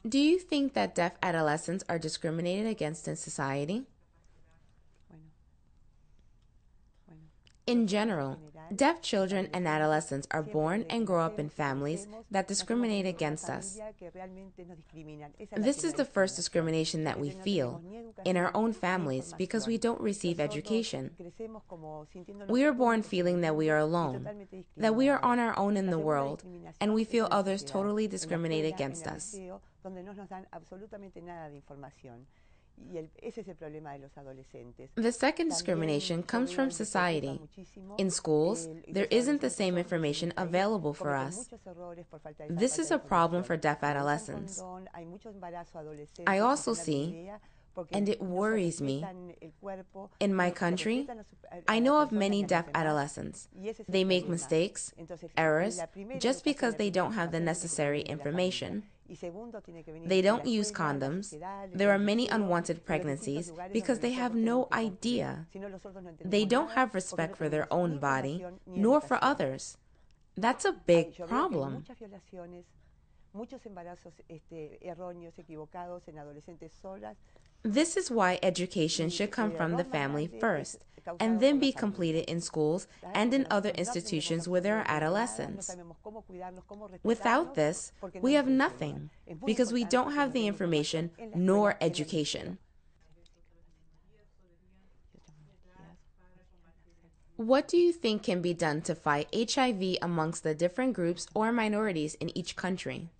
Do you think that deaf adolescents are discriminated against in society? In general, deaf children and adolescents are born and grow up in families that discriminate against us. This is the first discrimination that we feel in our own families because we don't receive education. We are born feeling that we are alone, that we are on our own in the world, and we feel others totally discriminate against us. The second discrimination comes from society. In schools, there isn't the same information available for us. This is a problem for deaf adolescents. I also see, and it worries me, in my country, I know of many deaf adolescents. They make mistakes, errors, just because they don't have the necessary information. They don't use condoms. There are many unwanted pregnancies because they have no idea. They don't have respect for their own body, nor for others. That's a big problem. This is why education should come from the family first, and then be completed in schools and in other institutions where there are adolescents. Without this, we have nothing, because we don't have the information nor education. What do you think can be done to fight HIV amongst the different groups or minorities in each country?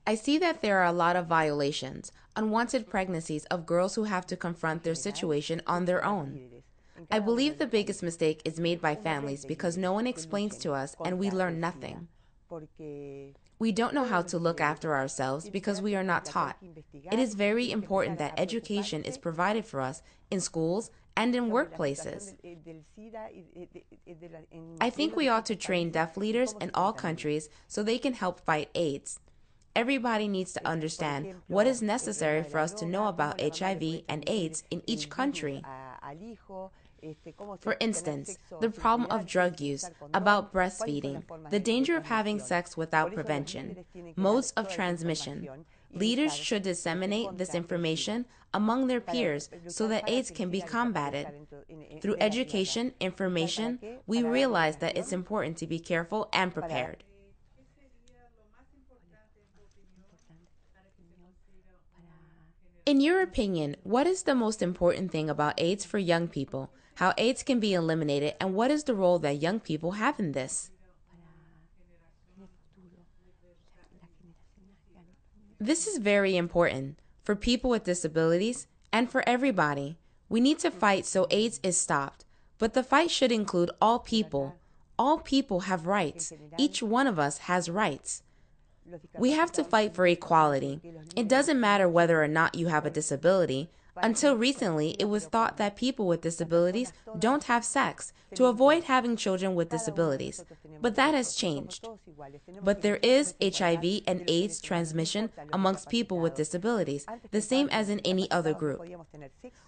I see that there are a lot of violations, unwanted pregnancies of girls who have to confront their situation on their own. I believe the biggest mistake is made by families because no one explains to us and we learn nothing. We don't know how to look after ourselves because we are not taught. It is very important that education is provided for us in schools and in workplaces. I think we ought to train deaf leaders in all countries so they can help fight AIDS. Everybody needs to understand what is necessary for us to know about HIV and AIDS in each country. For instance, the problem of drug use, about breastfeeding, the danger of having sex without prevention, modes of transmission. Leaders should disseminate this information among their peers so that AIDS can be combated. Through education, information, we realize that it's important to be careful and prepared. In your opinion, what is the most important thing about AIDS for young people? How AIDS can be eliminated, and what is the role that young people have in this? This is very important for people with disabilities and for everybody. We need to fight so AIDS is stopped, but the fight should include all people. All people have rights. Each one of us has rights. We have to fight for equality. It doesn't matter whether or not you have a disability. Until recently, it was thought that people with disabilities don't have sex to avoid having children with disabilities. But that has changed. But there is HIV and AIDS transmission amongst people with disabilities, the same as in any other group.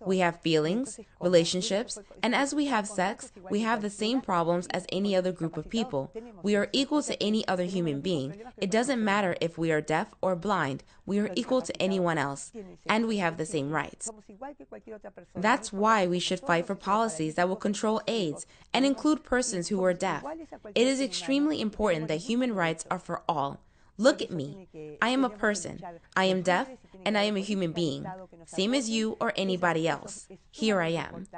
We have feelings, relationships, and as we have sex, we have the same problems as any other group of people. We are equal to any other human being. It doesn't matter if we are deaf or blind. We are equal to anyone else, and we have the same rights. That's why we should fight for policies that will control AIDS and include persons who are deaf. It is extremely important that human rights are for all. Look at me. I am a person. I am deaf, and I am a human being, same as you or anybody else. Here I am.